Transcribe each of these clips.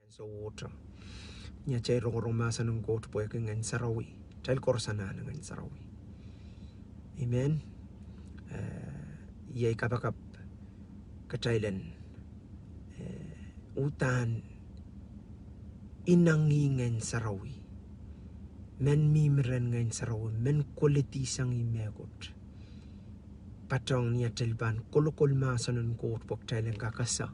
So water. Nya chay rong masa nung goat boy ngan sarawi. Chal korsana ngan sarawi. Amen. Yay kapakap kachailan. Utan inangi ngan sarawi. Men mimren ngan sarawi. Men quality sang imegot. Patong niya telban kolokol masa nung goat boy chailan kakasa.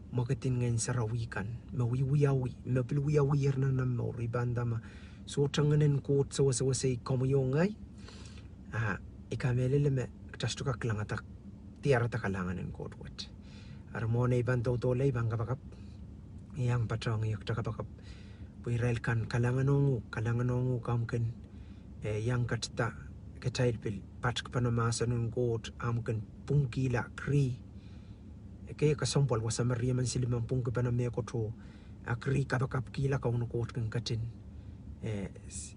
Magatin ngayon sa rawikan, mawiwiyawi, mabilwiyawir na mauri banda ma so changanen ko sa wasay komuyongay ikamele me tasto ka klangatak tiara ta kalanganen ko wat armone iban to lay bang kapakap yang patong yak takapakap puirel kan kalanganongu kamken yang katsta ketailpil patk panamasa nun god amken pungkila kri kaya kasampal wasa Maria man silimang pung kepanamaya ko to akri kapakap kila kau nukot kang katin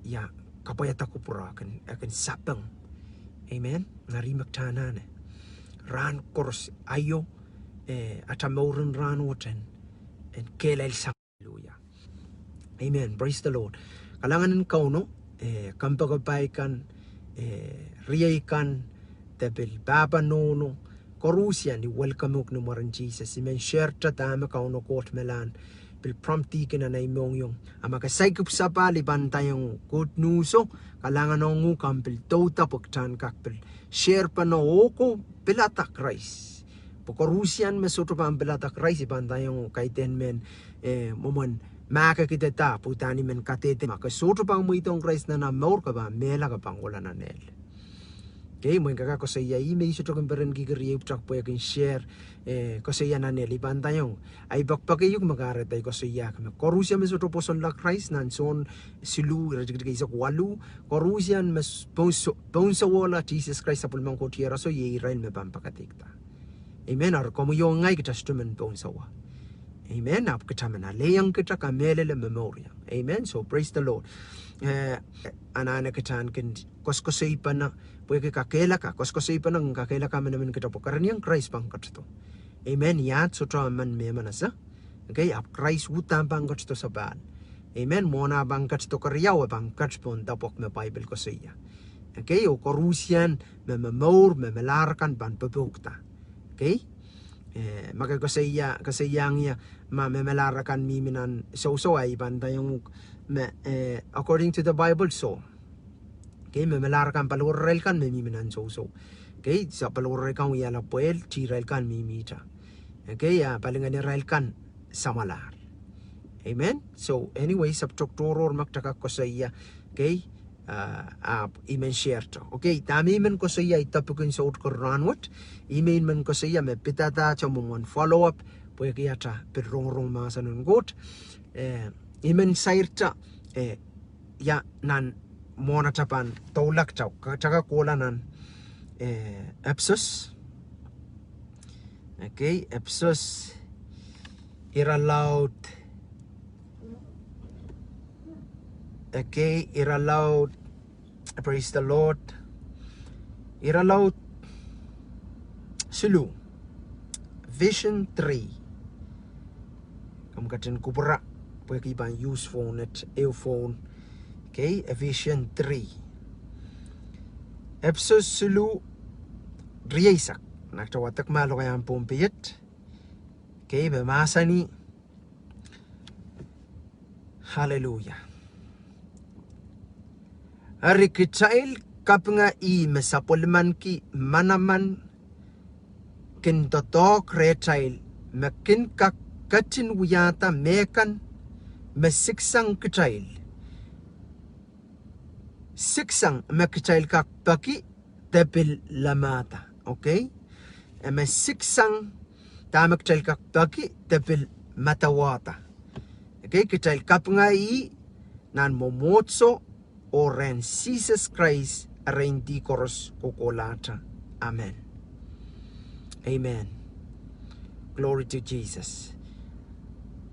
ya kapayata ko pura akan sapang amen ngarimak tanan ran kors ayo atamauran ran woten and kelel sang hallelujah amen praise the Lord kalangan kau no kampagapaikan riyaikan tabil baba no Korusian, welcome uk no more in Jesus. Amen. Share tatama kauno court melan. Bil prompti kina na imong yung. Ama kasaikup sa paliban tayong good news. Kalangan nongu kampil tota pagtan kakpil. Share pa no oko pilata Christ. Po Korusian mesoto pa ang pilata Christ. Iban tayong kaiten men momon maka kita ta putani men katete. Makasoto pa ang mo itong Christ na namor ka ba? Mela ka pang wala na nel. Okay, mo kaka ko sa iya email so to kemberen gigeri uptak po yakin share ko sa iya naneli bantayong ay bakpake yung magaret ay ko sa iya kami korusya meso to poson la Christ nan son silu rajig sa walu korusyan mes bonso wala Jesus Christ sa pulmang ko tierra so ye Israel me pampakatikta amen ar komo yung ngay kita stumen bonso wa amen ap kita manaleyang kita kamelele memoria amen so praise the Lord anana kitan kin koskosay pa na pwede kakela ka koskosay pa nang kakela ka naman kita po karaniang Christ pang katsto amen yat so man me manasa okay ap Christ utam pang katsto sa ban amen mona bang katsto karyaw bang katspon tapok me Bible ko siya okay o korusian me memor me melarkan ban pabukta okay maka kasayang ya memelarakan miminan so ay banda yung according to the Bible so okay memelarakan palurel kan miminan so okay sa palurel kan yala poel chirel kan mimita okay palingan Israel kan samalar amen so anyway subtractoror magtaka ko sa iya okay imen share to okay tami men ko sa iya itapukun sa utkoranwat email men ko sa iya me pitata chamumon follow up pwede yata perrong masa nun got imen sairta ya nan mona tapan tolak chau kacha kola nan Ihs okay Ihs ira loud okay ira loud praise the Lord ira loud sulu vision 3 kamukatin kubra pwede ibang use phone at earphone okay vision 3 Ihs sulu riyaisak nagtawatak malo kaya ang pumpiyat okay bemasa ni hallelujah Ari kitsail kapnga I mesapolman ki manaman kin totok retsail makin kakatin wiyata mekan mesiksang kitsail siksang mekitsail kakpaki tepil lamata okay mesiksang tamakitsail kakpaki tepil matawata okay kitsail kapnga I nan momotso Oren Jesus Christ rendi koros kokolata. Amen. Amen. Glory to Jesus.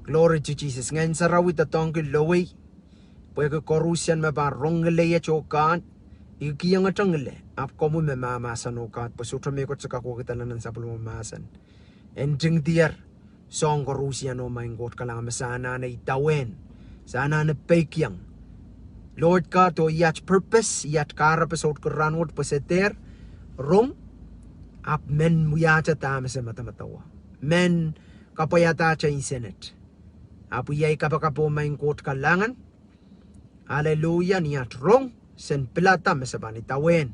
Glory to Jesus. Ngayon sa rawit atong kilaway. Pwede korusian mabarongale chokan. Ikiyang atangale. Ap komu memamasan okat. Pasutra mekot sa kakukitanan sa pulmamasan. Ending diar. song ko Rusia no main God kalang sana na itawen. Sana na pekyang. Lord God, to yat purpose, yat karapasot ko ranwot paseter, rong, ap men muyata tama sa matamatawa. Men kapayata cha in Senate. Apu yay kapakapo main God kalangan. Hallelujah, niyat rong, sen pilata masabani tawen.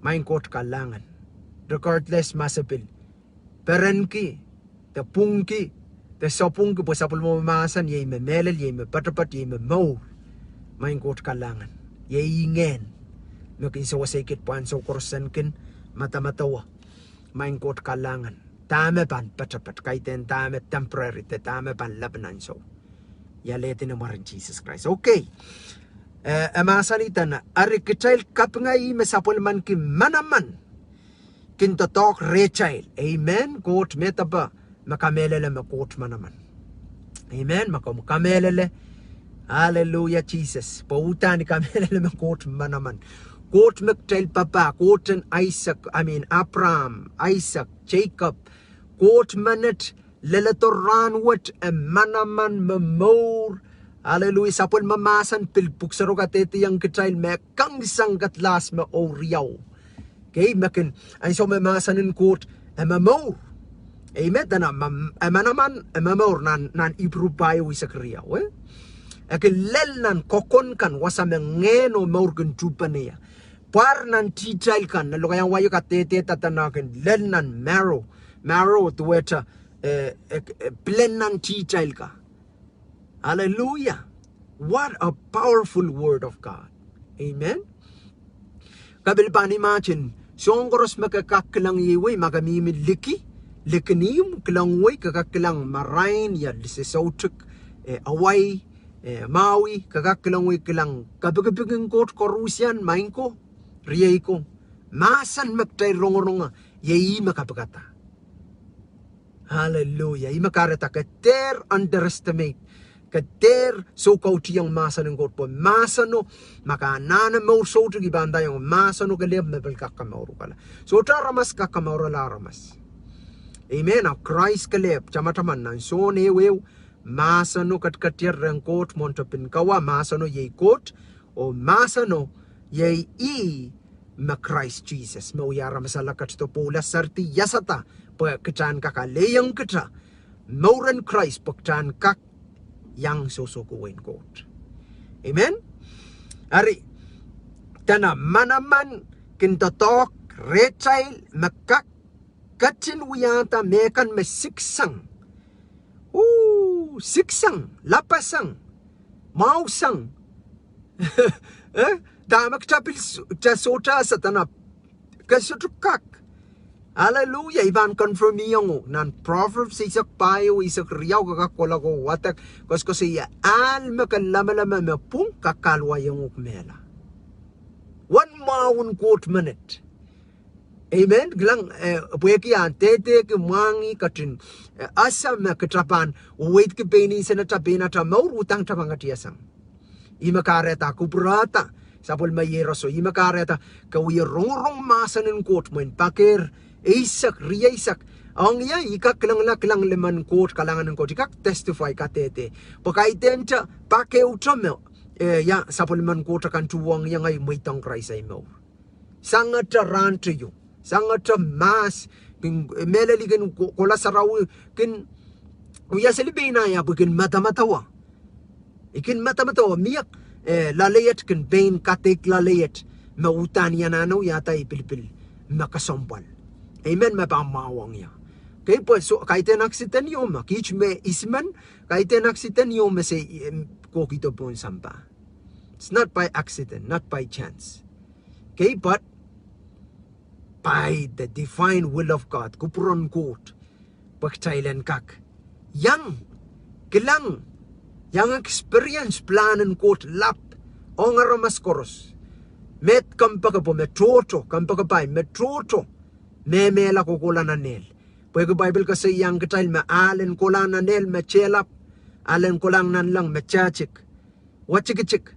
Main God kalangan. Regardless masapil. Perenki, the pungki, the sopungki po sapul mo mamasan, yay me melel, yay me patapat, yay me mau. Main God kalangan. Yay ingen. Makin sa wasakit puan sa korsan kin matamatawa. Main God kalangan. Tama pan patapat. Kaiten tama temporary. Tama pan labanan so. Yaletin na marin Jesus Christ. Okay. Amasanita na. Ari kichail kapngay masapul man ki manaman. Kintotok rechail. Amen. God metaba. Makamelele makot manaman. Amen. Makamelele. Hallelujah, Jesus. Pautan ni kamelele makot manaman. Kot mektail papa. Koten Abraham, Isaac, Jacob. Kot manet. Lelatoran wat manaman mamor. Hallelujah. Sapol mamasan pilpuk sa rogatete yang kichail me kang sanggat las me oriyaw. Okay, makin ay so mamasanin kot mamor. Amen. Dana manaman mamor nan ibrubayo isa kriya. Lel nan kokon kan wasa mengeno maurgen tupania. Par nan tijail kan na lokayang wayo katete tatanakin lel nan marrow tuweta plen nan tijail ka. Hallelujah. What a powerful word of God. Amen. Kabil pa ni machin songros makakaklang yiwi magamimid likinim klangway kakaklang marain ya lisesautuk away Maui kakaklang wi kilang kabagabaging kot korusian main ko riyay ko masan magtay rongoronga yayi makapagata. Hallelujah. Imakarata kater underestimate kater so kautiyang masan ng kot po masano makanana mo so to gibanda yung masano kalib mabel kakamauro kala so taramas kakamauro laramas. Amen. Of Christ kalib chamataman nan so newew masano katkatir rangkot montapin kawa masano yay kot o masano yay ma Christ Jesus mauyara masalakat to pula sarti yasata pa kachan kakaleyang kata mauran Christ pagchan kak yang susukuin kot. Amen. Ari tana manaman kintotok rechail makak kachin wiyata mekan mesiksang siksang, lapasang, mausang. Damak tapil jasota sa tanap. Kasutukak. Hallelujah. Iban confirm niyong nan Proverbs isak payo isak riyaw kakakola ko watak. Kosko siya al makalama-lama mapung kakalwa yung ukmela. One maun quote minute. Amen. Gelang pueki tete ke mangi katin asam ketrapan wait ke peni sena tapena ta mau utang ta mangatiasang. Imakareta kubrata sapol mayeroso imakareta ka wi rong masanen kot men paker isak ria isak ang ya ikak klang leman kot kalangan kot ikak testify katete pakaitenta pake utramo ya sapol man kot kan tuwang yang ay muitang Christ ay mo. Sangat ran to you. Sangat mas melaligan kola saraw kin uya selibina ya bukin mata-matawa ikin mata-matawa miyak lalayat kin bain katik lalayat mautan yan ano yata ipilpil makasompal. Amen. Mapamawang ya kaya po so kahit naksitan yung makich me isman kahit naksitan yung mase kokito po sampa. It's not by accident, not by chance. Okay, but by the divine will of God, kupuron kot, pagtailan kak, yang, kilang, yang experience planen kot lap, ongaramas koros, met kampakapo, metroto, kampakapay, metroto, memela kukulananel. Pwede Bible kasi yang katail maalen kulananel, mechelap, alen kulang nan lang, mechachik, wachikichik.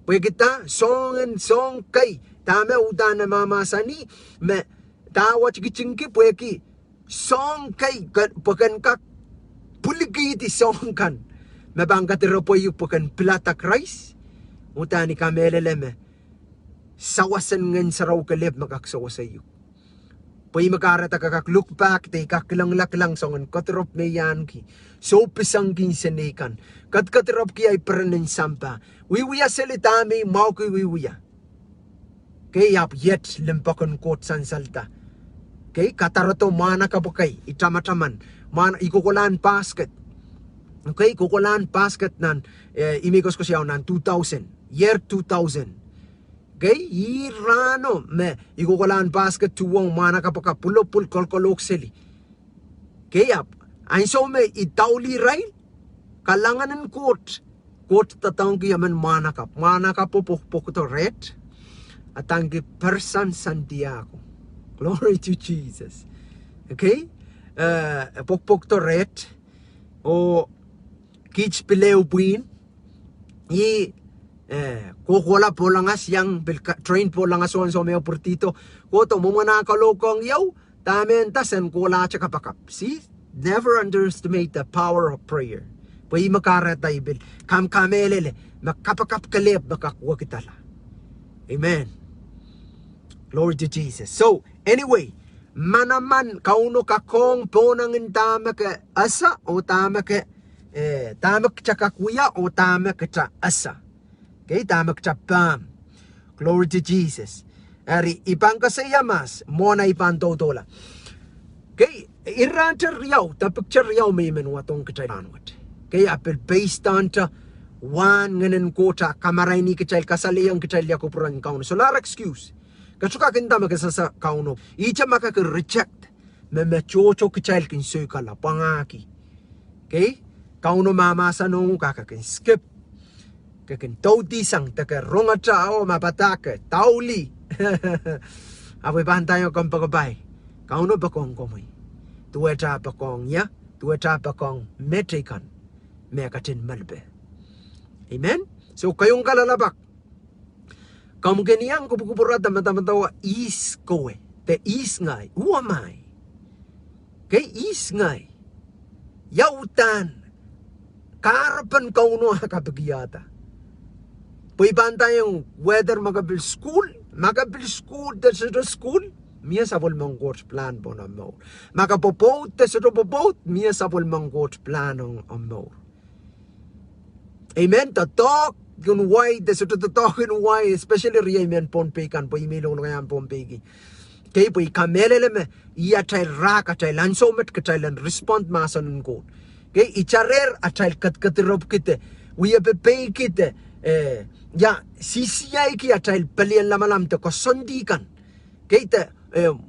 Pwede kita, song kay, tama utan na mamasani me tawa chikichinki pweki song kay pakan kak puligi song kan mabangkat ropo yupukan plata Christ utani kameleleme sawasan ngan saraw kalib makaksawasayo pay makarata kakak look back te kaklang laklang songan katrop meyan ki so pisang kinsenekan katrop ki ay peranin sampa wiwiya selitami mau ki wiwiya kayap yet limpakan kot san salta kay katarato mana kabukay itamataman mana ikukulan basket okay kukulan basket nan imigos ko siya nan 2000 year 2000 okay irano me ikukulan basket tuwang mana kapaka pulopul kolkolok seli kaya ay so me itawli rail kalanganan kot tatanggi yaman mana kap pupuk to red atanggi person Santiago glory to Jesus okay pukpuk to red o kich pileu buin i kukula polangas yang train polangas on so meo portito koto mumana kalokong yaw tamen tasen kula chakapakap see never underestimate the power of prayer pay makaratay bil kam kamelele makapakap kaleb makakwa kitala amen glory to Jesus so anyway manaman kauno kakong ponang tama ka asa o tama ka tama chakakuya o tama ka asa okay, tamak chapam. Glory to Jesus. Ari ipang kasayamas, mona ipang totola. Okay, iranter riyaw, tapicture riyaw may menwatong kacaylanwat. Okay, apel based on ta wan nganen kota kamaray ni kacayl kasaliyang kacayl yakupuran kauno. So lar excuse. Kasuka kinta makasasa kauno. Icha makaka-reject. Memechocho kacayl kinsoy kala pangaki. Okay, kauno mamasa nung kakakin skip. Kakin tauti sang taka ronga chao mapataka tauli apoy bantayo kong pagabay kauno bakong komoy tuwa cha bakong ya tuwa cha bakong metrikan mekatin malbe amen so kayong kalalabak kamugeniang kupukupurata matamatawa Ihs Kohmwi te Ihs ngay uamay kay Ihs ngay yautan karapan kauno hakapagiyata pwede bantayong whether magabil school sa school miya sabol mong coach plan po na mo magapopot sa popot miya sabol mong coach plan ang mo amen tatok yung why sa tatok yung why especially riya men ponpekan po email ko yan ponpeki kay po ikamelele iya chay raka chay lansomet ka chay lan respond masan ko kay icharer at chay katkatirop kite we have pay kite ya sisiyay ki atay palian lamalam te ko sondikan keita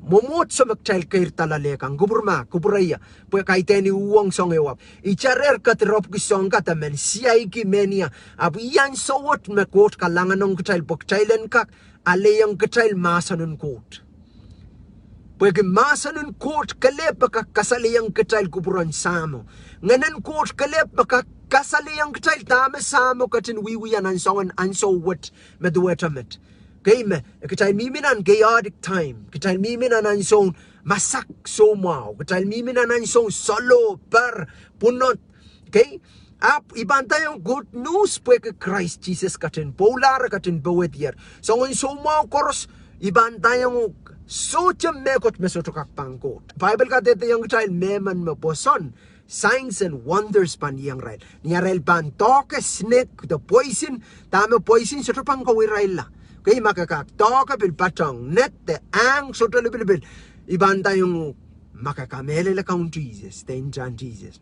momot sa magtay kair talalekan guburma kuburaya po kaite ni uwang songewap icharer katrop ki song katamen siyay ki menia abu yan sowot me kot kalangan ng kachayl pokchaylen kak aleyang kachayl masanun kot pwede masanun kot kalep ka kasaliyang kachayl kuburan samo nganan kot kalep ka kasaliyang kachayl tama samo katin wiwiyan an so what meduetamet kay me kachayl miminan chaotic time kachayl miminan an so masak so mau kachayl miminan an so solo per punot kay ap ibanta yung good news pwede Christ Jesus katin polar katin bawet yer so ngon so mau koros ibanta yung so mekot mesotukak pangkot Bible ka dito yung kachayl meman maposon signs and wonders pan yang rail. Niya rail pan toke snake the poison tama poison sa tupang kawirail la. Kaya makakak toke bil patong net the ang so bil ibanta yung makakamele la kaun Jesus ten John Jesus.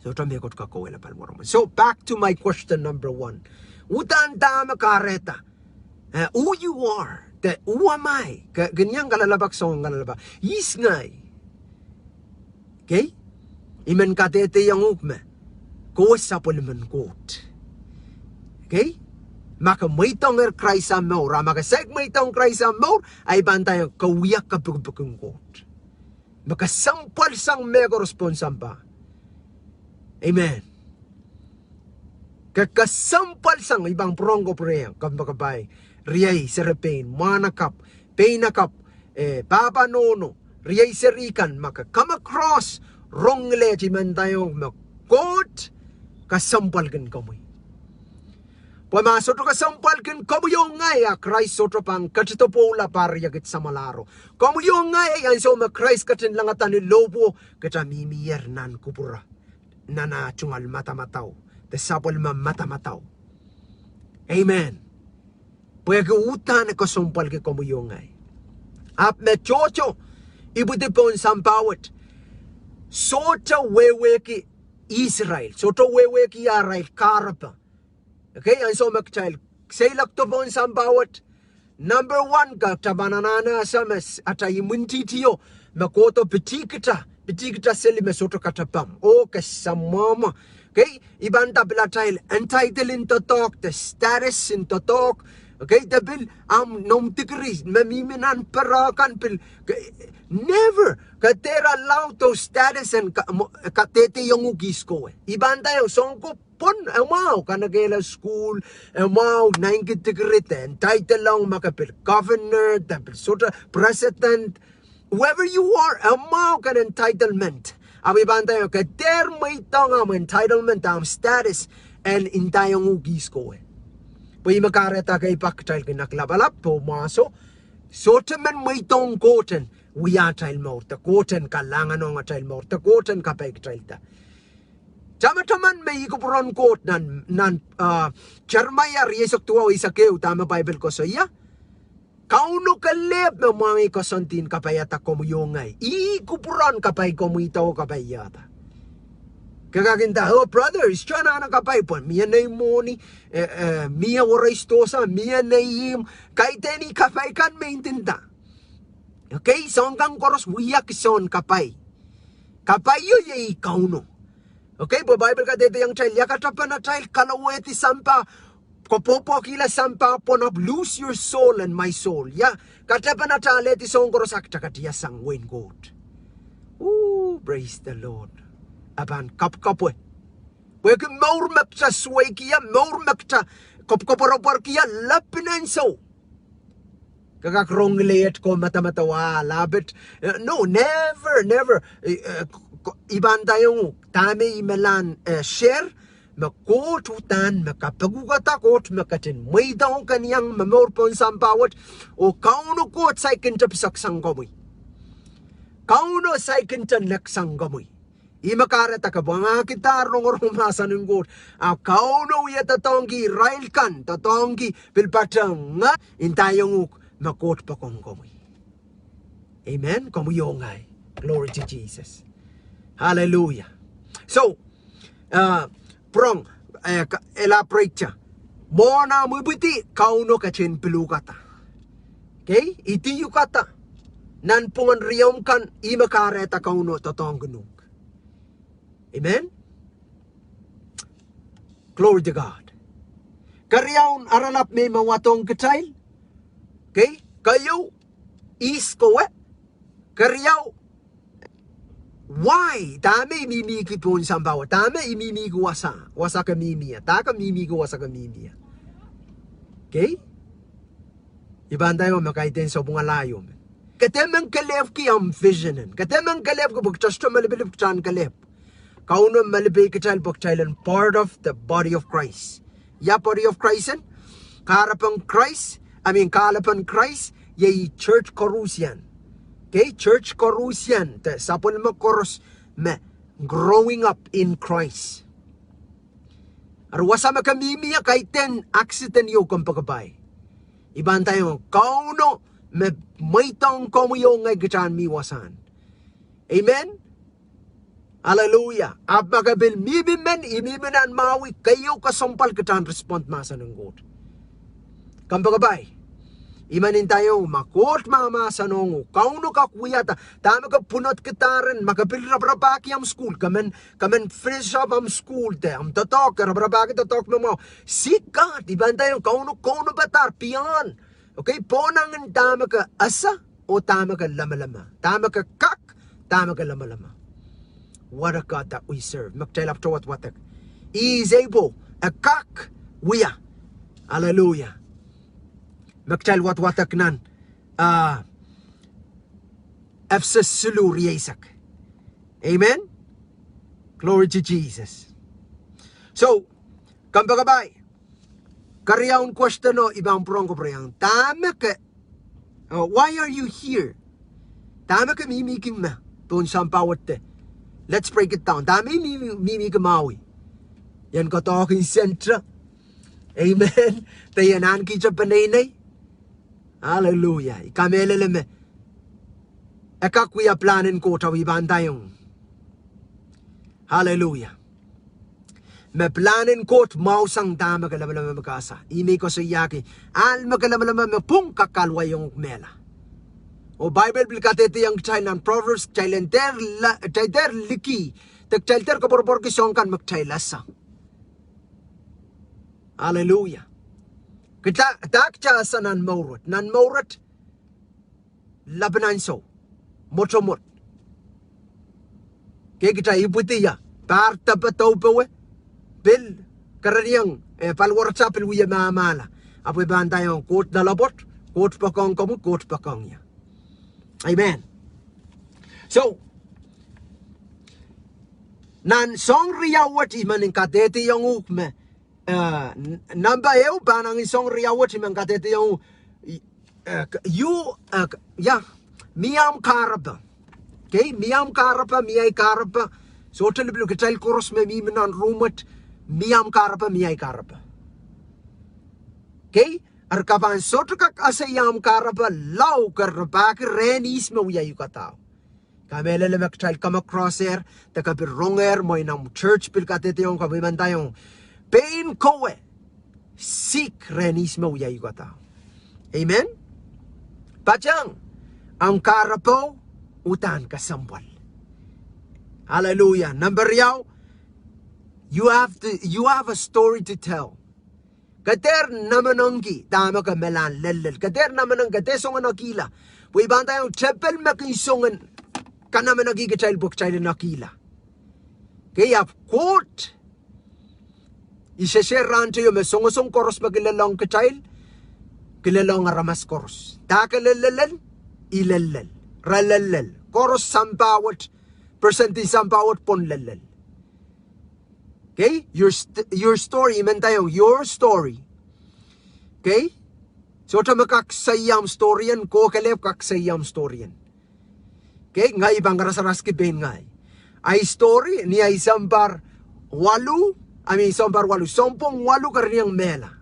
So tamekot ka kawila pal mo. So back to my question number 1. Utan tama kareta. Who you are? Who am I? Ganyang kalalabak song kalalabak. Ihs ngay. Okay? Iman katete yang ukme. Kuwas sa puliman kot. Okay? Maka maitong Christ ang maur. Maka seg maitong Christ ang maur. Ay bantay ang kawiyak kapagpagpagpagpag kot. Maka sampal sang mega responsam pa. Amen. Kakasampal sang ibang prongko preyang. Kapagpagpay. Riyay serepin. Manakap. Painakap. Papa nono. Riyay serikan. Maka come across Rong le chiman tayo makot kasampal kin kamui. Pumasok ka sampal kin kamu yung ngay Christ sotro pang katito po la pariyagit sa malaro. Kamu yung ngay yan so Christ katin lang atan ni lobo kata mimiyer nan kupura. Nana chungal mata-mataw. Tesapol mata-mataw. Amen. Puya utan ko sampal ki kamu yung ngay. Ap me chocho ibuti pon sampawat. Sota wewe ki Israel. Sota wewe ki Israel karapa. Okay, and so child say lak to bon sambawat number 1 ka tabanana samas atayimunti tiyo makoto pitikita seli mesoto katapam o kasamama. Okay, ibanta bila child entitled in to talk the status in to talk. Okay, the bill nom degree mamiminan perakan pil never katera allow to status and katete yung ugis ko ibanta yung songko pon amaw kanagela school amaw 90 degree entitled lang makapil governor tapos sota president whoever you are amaw kan entitlement abibanta yung kater may tanga entitlement status and intayong ugis ko Pwede makareta kay paktail kinaklabalap po maso. So temen may tong koten. Wiya tail mo. Ta koten kalangan nga tail mo. Ta koten kapay tail ta. Tama-taman may ikupuron kot nan Jeremiah riesok tuwa isa keu tama Bible ko so iya. Kauno kalep na mga ikasantin kapayata komuyongay. Ikupuron kapay komuyitaw kapayata. Kagaginda, oh brother, is trying na kapay po. Miya na yung money, miya waraistosa, miya na yung kahit any kapay kan maintinda. Okay, so hanggang koros wiyak son kapay. Kapay yun yung kauno. Okay, po Bible ka dito yung child, yakatapa na child, kalaweti sampa, kopopo kila sampa pon up, lose your soul and my soul. Ya, katapa na child, eti son koros aktakatiya sang win goat. Ooh, praise the Lord. Aban kap-kapwe. Wek maur makta swaykiya, maur makta kap-kaparopar-kiya, lapinan so. Kakakrong liet ko mata-matawa, labit. No, never. Iban tayong tami imelan share, makotutan, makapagugatakot, makatin may daw kaniyang mamor pon sampawat, o kauno ko at say kintapisak sang gamoy. Kauno say kintanak sang gamoy. Imakareta ka mga kitar nung rumasan ng god. Kauno ya tatonggi rail kan tatonggi pilpatang nga intayong makot pa kong komoy. Amen. Komuyongay. Glory to Jesus. Hallelujah. So, prong elaborate siya. Mo na mubuti kauno ka chen pilukata. Okay? Iti yukata. Nan pungan riyom kan imakareta kauno tatong gunung. Amen? Glory to God. Karyaon aralap may mawatong kachayl. Okay? Kayo, Ihs Kohmwi. Karyaw. Why? Tame imimiki po sa bawa. Tame imimiki wasa. Wasa ka mimiya. Taka mimiki wasa ka mimiya. Okay? Ibanda mo makaiten sa bunga layo. Katemang kalef ki am visionen. Katemang kalef ko bukchasto malibilip chan kalef. Kauno malibay kachal bukchailan part of the body of Christ. Ya body of Christ en? Karapan Christ. Kalapan Christ. Yay church korusian. Okay? Church korusian. Sapon mo koros me. Growing up in Christ. Arwasa makamimiya kay ten accident yo kung pagkabay. Iban tayo. Kauno me maitong komuyong ngay kachan miwasan. Amen? Hallelujah. Abagabil mibimen imimenan mawi kayo kasampal katan respond masa ng God. Kampagabay. Imanin tayo makot mamasa nung kauno ka kuyata. Tama ka punot kitaren makapilrabrabaki am school. Kamen finish up am school te. Am tatok rabrabaki tatok mo. Seek God. Iban tayo kauno batar piyan. Okay? Ponangan tama ka asa o tama ka lama-lama. Tama ka kak. Tama ka lama-lama. What a God that we serve. Magtail up to what He is able. A kak. Wiya. Hallelujah. Magtail what nan. Efsa sulu riyesak. Amen. Glory to Jesus. So, kambagabay. Karyaun question no ibang prong ko prayang. Tama ka. Why are you here? Tama ka mimikim na. Doon sampawat te. Let's break it down. Tama mimikim mawi. Yan ko talking sentra. Amen. Tayanan ki sa panay. Hallelujah. Ikameleleme. Ekakwiya planin ko tawiban tayong. Hallelujah. Me planin ko mausang tama kalamalama makasa. Imi ko sa yaki. Al makalamalama me pung kakalwa yung mela. O Bible bilkatete yung China Proverbs chailenter liki. Tak chailter kapor ki songkan magchailasa. Hallelujah. Kita takcha sa nan maurat labanan so motomot. Kaya kita iputiya parta pataw pawe bil karaniang palwarsa pilwiya maamala. Apoy bantayong kot dalabot, kot pakong kamu, kot pakong ya. Amen. So, nan song riyawat imaning katete yung ukme. Namba eu banang isong riyawat iman katete yung miyam karaba. Okay, miyam karaba, miyay karaba. So telebilu kitail koros me mimenan rumat miyam karaba, miyay karaba. Okay, arkapan sotukak asayam karaba lau karaba renis me uya yukatao. Kamele lemek kitail come across here, takapir ronger mo inam church pil katete yung kabimantayong pain kowe seek renis me uya yukatao. Amen. Pachang ang karapo utan kasambal. Hallelujah. Number yaw, you have a story to tell. Kater namanongki tama ka melan lelel. Kater namanong katesong nakila. Pwede ba tayong chapel makisongan ka naman nagigitsail buksail nakila. Kaya quote isesheran tayo mesongosong koros magilalong kitsail kilalong aramas koros. Takalelelen ilelel. Ralelel. Koros sampawat percenti sampawat pon lelel. Okay? Your story, iman tayo, your story. Okay? So, ta makaksayam story yan, ko kalep kaksayam story yan. Okay? Ngay ibang rasaras kipen ngay. Ay story, ni ay sambar walu, sompong walu karniyang mela.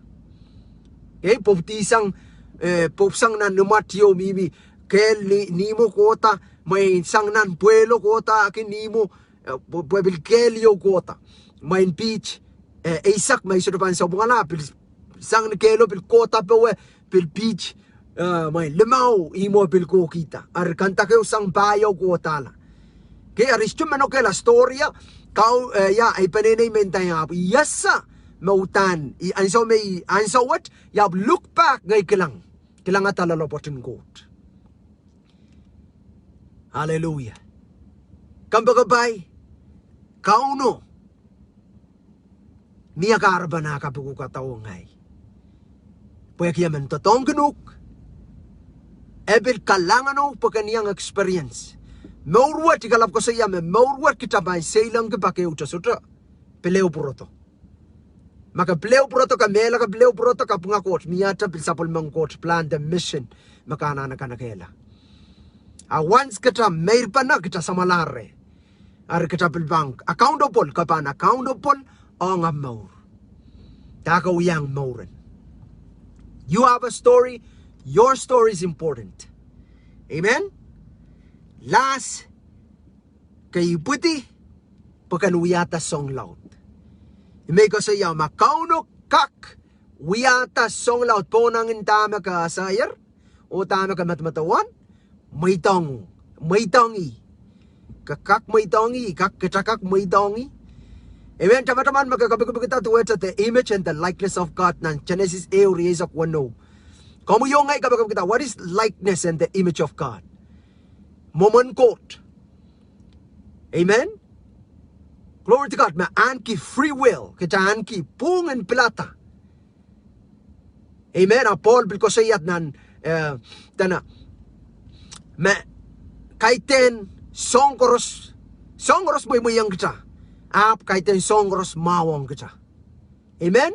Okay? Popsang na numatyo mimi, kel ni mo kota, may sang nan puelo kota, akin ni mo, puebil kelyo kota. May beach, isak may sudapan sa bunga na, sang kelo pil kota pawe, pil beach, may limaw, imo pil ko kita. Ar kanta kayo sang bayaw kota la. Kaya aristyo mano kaya la storya, ay panenay mentay nga, yasa, mautan, anso what, look back, ngay kilang at alalopotin kot. Hallelujah. Kambagabay, kauno, niya karba na kapagukataw ngay. Pwede kaya man totong ganuk, ebil kalangan o pagkaniyang experience. Maurwat ikalap ko sa yame, maurwat kita ba sailang kapake utasota, peleo puroto. Maka peleo puroto ka mela ka peleo puroto ka punga coach, miyata pilsapol mang coach, plan the mission, makana na kanakela. Once kita mail pa na kita sa malare. Ar kita pilbank. Accountable ka pa na. Accountable o nga maur. Takaw yang mauren. You have a story. Your story is important. Amen? Last, kay puti, pagkanuyata song laut. May ko sa iyo, makauno kak, wiyata song laut po nang intama ka sayar, o tama ka matmatawan, may tongi. Kakak may tongi, kakak may tongi. Amen, teman-teman, magkakabig kita tuwet sa the image and the likeness of God ng Genesis Euriezak 1. Kamu yung ngay kabag kita, what is likeness and the image of God? Moment quote. Amen? Glory to God, maanki free will, kita anki pungan plata. Amen, Paul bilkosayat nan, kaiten songkoros moy yang kita ap kaiten songros mawong kita. Amen?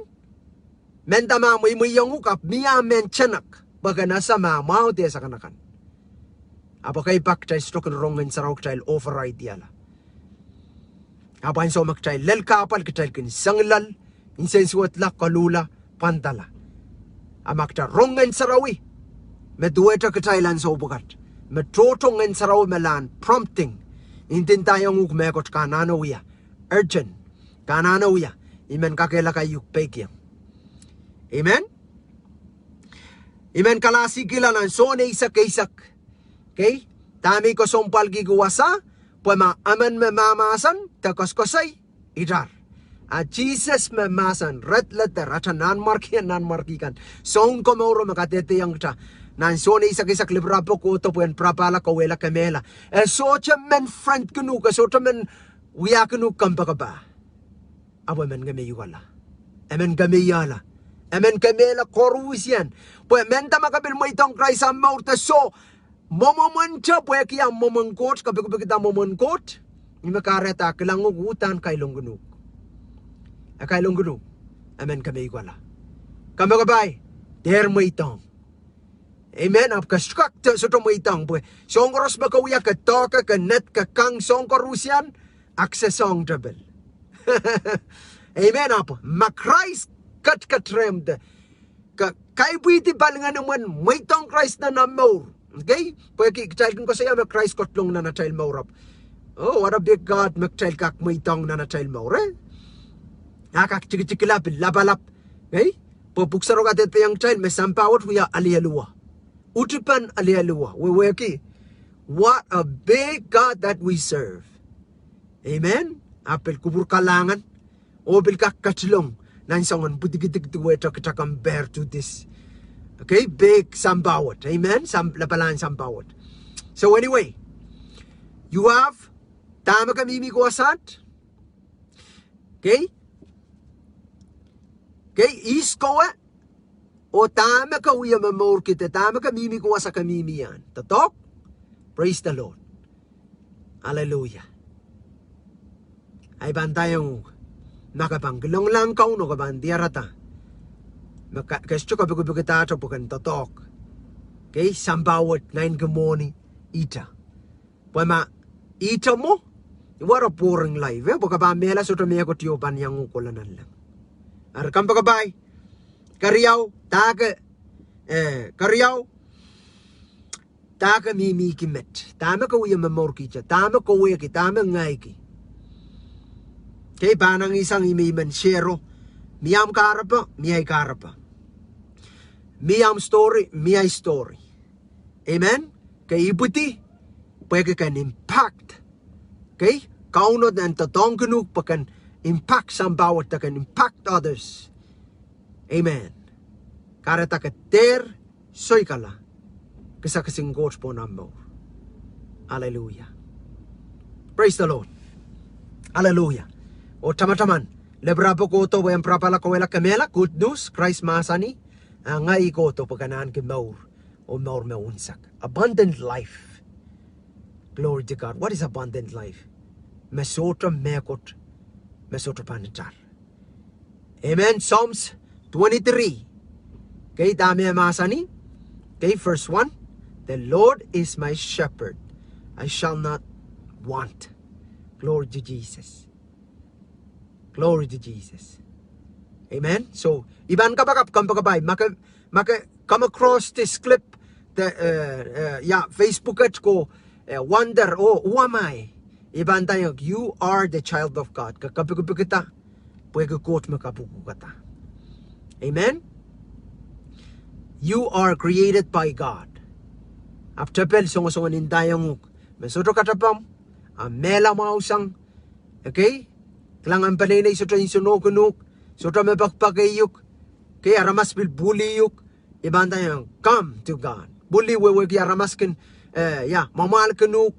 Mentama mo yung ukap miya men chenak baga nasa mau te sa kanakan. Apa kay pak chay stroken rongen sarok chay override yala. Apa inso mak chay lel kapal ka chay kin sanglal insensuat la kalula pantala. Amak chay rongen sarawi. Medueta ka chay lan so bukat. Metrotongen sarawi melan prompting. Intin tayong ukmekot kanano wiya. Urgent. Kanano wiya. Imen kakela kayuk pekyang. Amen? Amen kalasi kilalan so na isak. Okay? Tami ko sompal giguwasa, pwema aman memamasan, takoskosay, idar. At Jesus memasan, retleter, at nan markikan. Song komoro makatete yang ta. Nan so na isak librapo ko to pwen prapala ko wela kamela. So cha men friend kanu ka so cha men wiya kanu kampakaba. Abo men gameyuala. Amen gameyala. Amen kamela korusian. Pwe men tamakabil mo itong Christ ang maurta so momomanta pwe kaya momongkot kapag kita momongkot. Imakareta kilango utan kay longgunuk. Kay longgunuk. Amen gameyuala. Kamakabay. Der mo itong. Amen. Apkastkak sa mo itong pwe. Songkoros makawiya ka toka ka net ka kang songkorusian. Aksesong travel. Amen apo. Ma-Christ kat katremde. Kay buiti balingan naman may tong Christ na namor. Okay? Pwede child ko saya may Christ kotlong na na child maurap. Oh, what a big God may child kak may tong na na child maur. Nakak chikilap labalap. Okay? Pupuksaro ka tete yung child may sampawat wiya alialua. Utipan alialua. Weweki. What a big God that we serve. Amen? Apel kubur kalangan. O bil kakatlong. Nansongan budigidig duweta kita compare to this. Okay, big sambawat. Amen? Lapalan sambawat. So anyway, you have tama ka mimi kuwasat. Okay? Okay, Ihs Kohmwi. O tama ka uya mamor kita. Tama ka mimi kuwasa ka mimi yan. Tatok? Praise the Lord. Hallelujah. Ay bantayong nakapanggelong lang kauno ka bandiarata. Kasto ka bugubugitato bukan totok. Okay, sambawat 9 gemoni ita. Pwema ita mo, what a boring life. Buka ba mela so tumaya ko tiyopan yang ukulanan lang. Arkam pa kabay. Kariyaw, taga mimi kimet. Tama ka uya mamorki cha. Tama ka uya ki, tama ngay ki. Kay panang isang imiman shero, miyam karapa, miyay karapa. Miyam story, miyay story. Amen? Kay ibuti, pwede kan impact. Okay? Kaunod ang tatong kanuk pa kan impact sa bawat ta kan impact others. Amen. Karata ka ter, soy kala. Kasa kasing coach po namo. Hallelujah. Praise the Lord. Hallelujah. O tama-taman, lebrapo ko to bayang prapala ko wala kamela, good news, Christ masani, ngay ko to pagkanaan ki maur, o maur maunsak. Abundant life. Glory to God. What is abundant life? Mesotra mekot, mesotra panitar. Amen. Psalms 23. Okay, dami masani. Okay, verse 1. The Lord is my shepherd. I shall not want. Glory to Jesus. Glory to Jesus. Amen. So, iban ka bakap kampagabay, come across this clip, Facebook at ko, wonder, who am I? Iban tayo, you are the child of God. Kakapukupu kita, pwede quote makapuku kata. Amen. You are created by God. Aptapel, songo-songo nindayang mesotro katapam, mela mausang, okay? Kailangan paninay sa train sunukunuk, so tra mapagpakayuk, kaya ramas bil buliyuk, iban tayo, come to God. Buli wewe kaya ramas kin, mamal kanuk,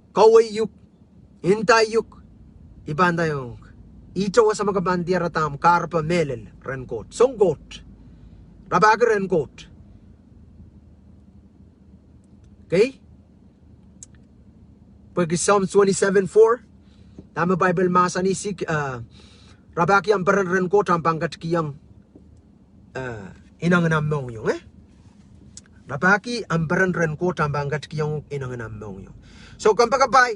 kawayuk, intayuk, iban tayo, ito sa mga bandiratam, karpa melel, renkot, songgot, rabag renkot. Okay? Pag Psalms 27:4, Tama Bible masa ni sik rabaki ang beran ko tampangkat kiyang inanganam mong yung Rabaki ang beran ko tampangkat kiyang inanganam mong yung. So kampagabay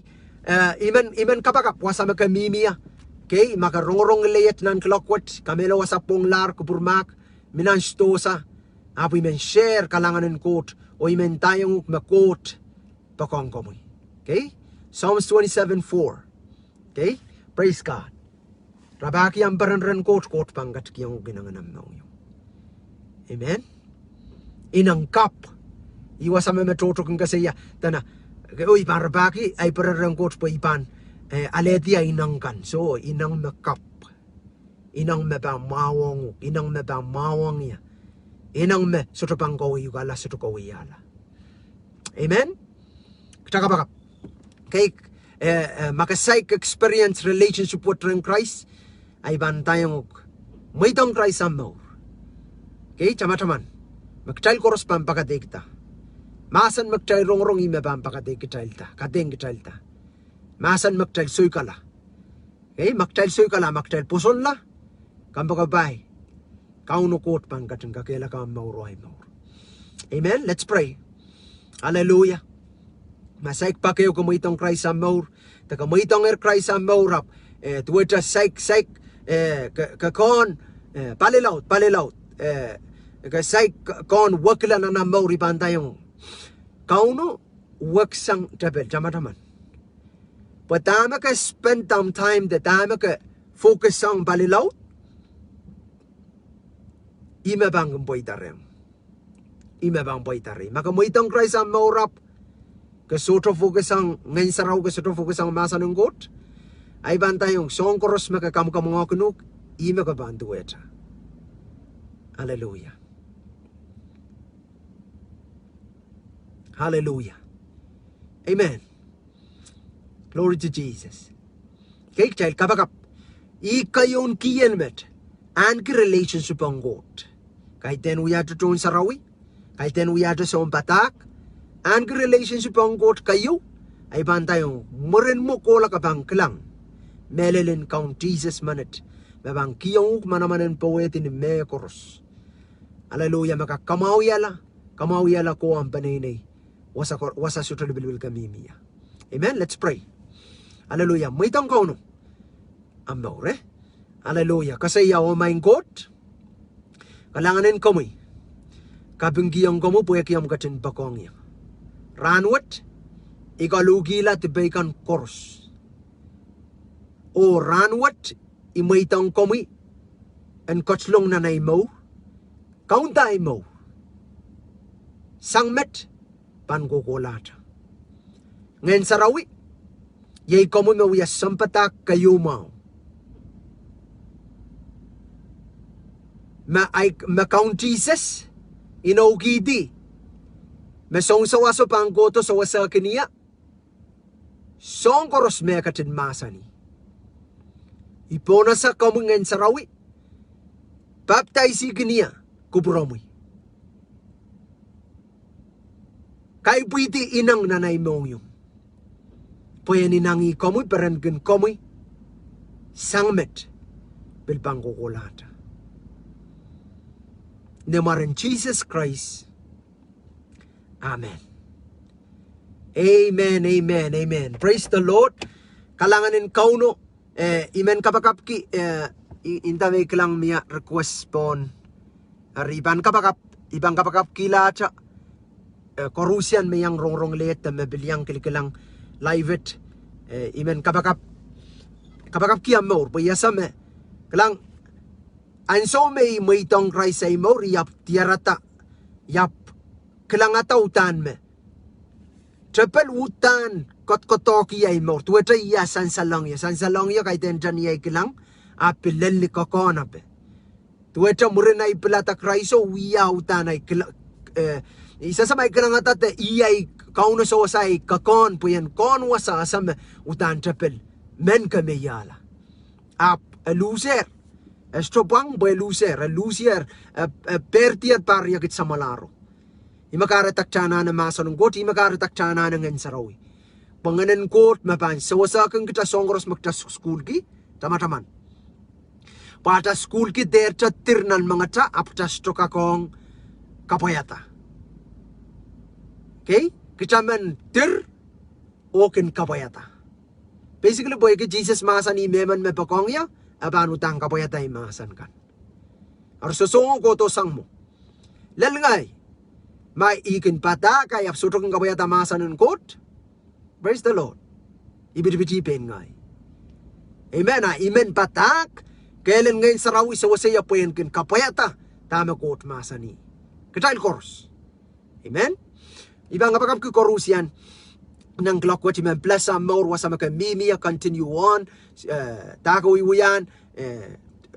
iman kapakap wasa makamimia okay makarongorong leyet nan klokwat kamelo wasa ponglar kupurmak minan stosa apu imen share kalanganin kot o imen tayong makot pakong komoy. Okay? Psalms 27:4. Okay? Praise God. Rabaki ang beran kot pangkat kiyang ginanganam mong yung. Amen? Inangkap. Iwasama matotok kasi ya. Tana, uy, parabaki ay beran kot po ipan. Aleti ay inangkan. So, inang makap. Inang mabamawang. Inang mabamawang ya. Inang me sutupang kawi yugala sutukawi yala. Amen? Kakabakap. Okay, maka-psych experience relationship with Christ ay bantayong may tong Christ ang maur. Okay, chama-chaman. Magtail koros pampakatig ta. Masan magtail rong-rong ima pampakatig kitail ta. Kadeng kitail ta. Masan magtail suy kala. Okay, magtail suy kala, magtail puson la. Kampagabay. Kaunokot pangkating kakela ka mauro ay maur. Amen? Let's pray. Hallelujah. Masaik pa kayo kumitong Christ ang maur. Ta kumitong Christ ang maurap. Tuweta saik kakon palilaut. Saik kon wakila na maur ibantayong. Kauno waksang tabel jama-jaman. Patama ka spend time the tama ka focus ang palilaut. Ima bang boy tarem. Ima bang boy tarem. Makamuitong Christ ang maurap. Kasuto focus ang ngayon sa raw kasuto focus ang masa ng got. Ay bantayong song koros makakamu kunuk. Ima ka bantu eta. Hallelujah. Hallelujah. Amen. Glory to Jesus. Kay child kapakap. Ikayon kiyen met. And ki relationship ang got. Kahit ten uyado tuon sa rawi. Kahit ten uyado sa umpatak. And ki relationship ang got kayo. Ay bantayong murin mo kola kabang klang. Melelin count Jesus manit. Mabang kiyong manamanin poetin ni Mea Koros. Hallelujah. Kamawiyala ko ang paninay. Wasa sutralibilbil kamimiya. Amen. Let's pray. Hallelujah. May tang kauno. Amore. Hallelujah. Kasi yaw maing God. Kalanganin kamoy. Kabinggiyang kamo puya kiyam katin bakong yang. Ranwat. Ikalugila tibaikan koros. O ranwat. Imaitang kamoy. And kotslong nanay mo. Kauntay mo. Sangmet. Pankukulata. Ngayon sa rawi. Yay kamoy mawiyas sampatak kayo mo. Ma-count Jesus, inaugidi. Masong sawaso panggoto sa wasa kaniya. Song koros mea katin masani. Ipona sa kamungan sa rawi. Baptize kaniya, kubramoy. Kay pwede inang nanay mong yung. Pwede ninangi kamoy, paranggan kamoy. Sangmet, bilpang kukulata. Namaran Jesus Christ. Amen. Amen, amen, amen. Praise the Lord. Kalanganin kauno. Imen kapakapki. Intaway lang miya request pon. Ibang kapakap kilacha. Korusian mayang rongrong let. Mabiliang kilikilang live it. Imen kapakap kiyamor. Payasame. Kalang anso may tong Christ ay mo, yap tiarata, yap kalangata utan me. Trapel utan, kot-kotoki ay mo, tuweta iya sansalong ya, kahit enjan iya kilang, apilali kokona pe. Tuweta murin ay pilata Christ, o iya utan ay, isa sa may kalangata te, iya ay kauno sa wasay, kakon po yan, kon wasa asam utan trapel, men kami yala. Loser. Esto bang boy loser pertiat pariakit sa malaro. Imakaratak chana na masanong got, imakaratak chana ng ensarawi. panganan kot mapan sawasakan kita songros magta school ki tama-taman. Pada school ki derta tirnan mangata apta stoka kong kapayata. Okay? Kita men tir okin kapayata. Basically boy ke Jesus masan ni meman me pakong ya aban utang kapayata i masan kan. Harus sosong ko to sang mo. Lalngay may ikin pata kay apsutok ng kapayata masan ng kot. Praise the Lord. Ibit-biti pen ngay. Amen na imen patak kailan ngayon sarawi sa wasaya po yan kin kapayata tama kot masan ni. Katail course. Amen. Ibang apakap ko korusyan ng clock men plus more wasama ka mimia continue on tagawiwiyan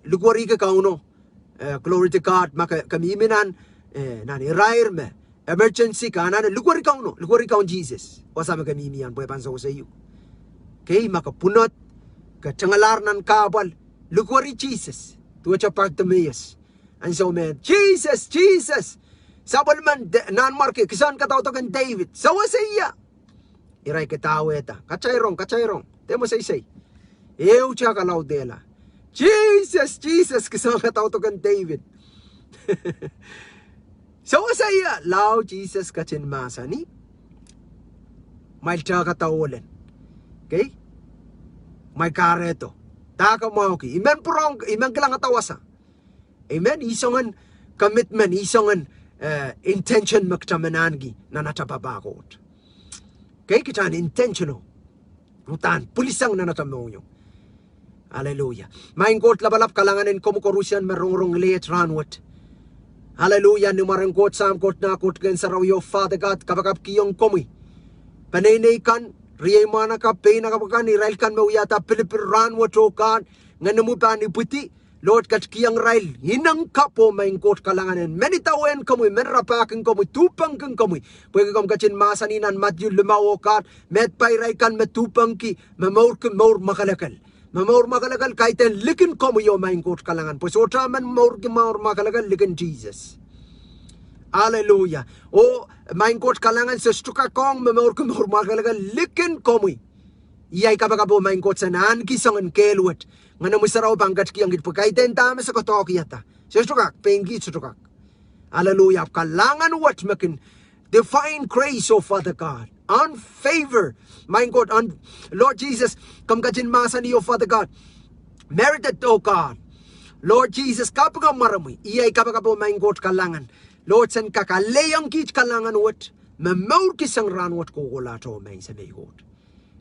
lugwari ka kauno glory to God maka kamiminan nani rair me emergency ka nani lugwari kaun Jesus wasama ka mimiyan boy pansa ko sa iyo okay maka punot ka tangalar nan kabal lugwari Jesus tuwa cha Bartimaeus and so man Jesus sabal man nan marke kisan katawtokan David sa wasaya iray katawe eta kachayrong temo say eu cha kalaw dela Jesus kisan katawtokan David sa wasaya law Jesus kachin masani may cha katawolen okay may kareto taka mo ki imen kilang katawasa amen isongan commitment isongan intention magtamanangi na natapabakot. Kaya kita intentional. Utan, pulisang na natamonyo. Hallelujah. Maing kot labalap kalanganin kumukorusyan marungrong liet ranwat. Hallelujah. Numarang kot sam kot na kot gan saraw Father God kabakap kiyong komi. Panay kan, riyay mana ka, pay na kabakan, irail kan mawiyata, pilipir ranwat o kan, nga namutan ni puti, Lord kat kiyang rail hinang kapo maing kot kalanganen menitawen kamoy menrapaken kamoy tupang keng kamoy pwede kam kachin masaninan Matthew 5 kat met payray kan metupang ki mamaur makalakal kaiten likin kamoy yo maing kot kalangan pues otra man maur makalakal likin Jesus. Hallelujah. O maing kot kalangan sa stuka kong mamaur makalakal likin kamoy iyay kabakabo maing kot sanan kisongan keluat nga namusaraw banggat kiyang gitpagkaiten tama sa kotok yata. Sestukak, pengi sestukak. Hallelujah. Kalangan what makin divine grace, oh Father God. On favor, my God, on Lord Jesus, kam kajin masa ni, oh Father God. Merited, oh God. Lord Jesus, kapag maramoy, iyay kapag po my God kalangan. Lord, san kakalayang kit kalangan what, mamaur kisang ranwat ko wala to may sa may God.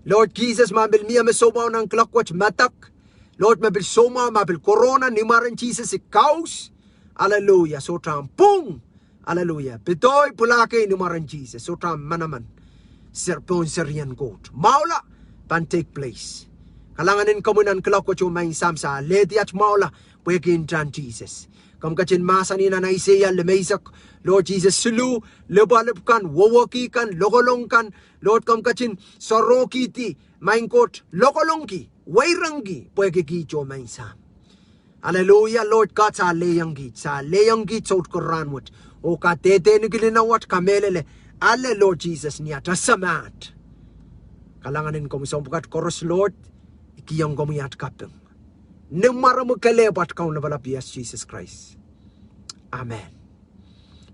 Lord Jesus, mabil miya masobaw ng clock matak. Lord, mabil soma, mabil corona, ni maran Jesus ikaus. Hallelujah. So trampung. Hallelujah. Pitoy pulake ni maran Jesus. So tram manaman. Serpon serian God. Maula pan take place. Kalanganin kamunan kalakot yung may samsa. Leti at maula. Pwekin jan Jesus. Kam kachin masanin na Isaiah lemeisak. Lord Jesus sulu. Lebalip kan. Wawaki kan. Lokolong kan. Lord kam kachin saroki ti. Maingkot. Lokolongki. Wairangi pwede gicho may sam. Hallelujah, Lord God, sa leyang git sa utkoranwat. O katete ni gilinawat kamelele. Ale Lord Jesus niya tasamat. Kalanganin ko misompukat koros Lord, ikiyang gumiyat kapeng. Numaramu kalebat kaun na balapiyas Jesus Christ. Amen.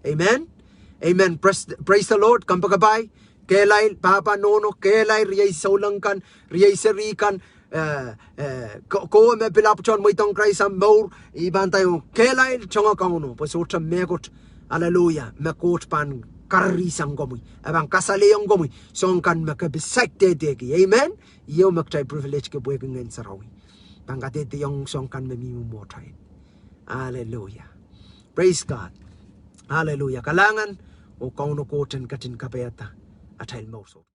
Amen. Amen. Praise the Lord. Kampagabay. Kelay, Papa Nono, kelay, riyay saulangkan, riyay serikan, ko me pilapchon mo itong Christ ang maur iban tayo kelay chonga kauno pues utra megot hallelujah mekot pan karisang gomoy abang kasaleyong gomoy song kan makabisek degi amen yo maktay privilege ke buhay ngayon sa rawi pangkatete yung song kan mamimumotay hallelujah praise God hallelujah kalangan o kauno koten katin kapayata at hail mo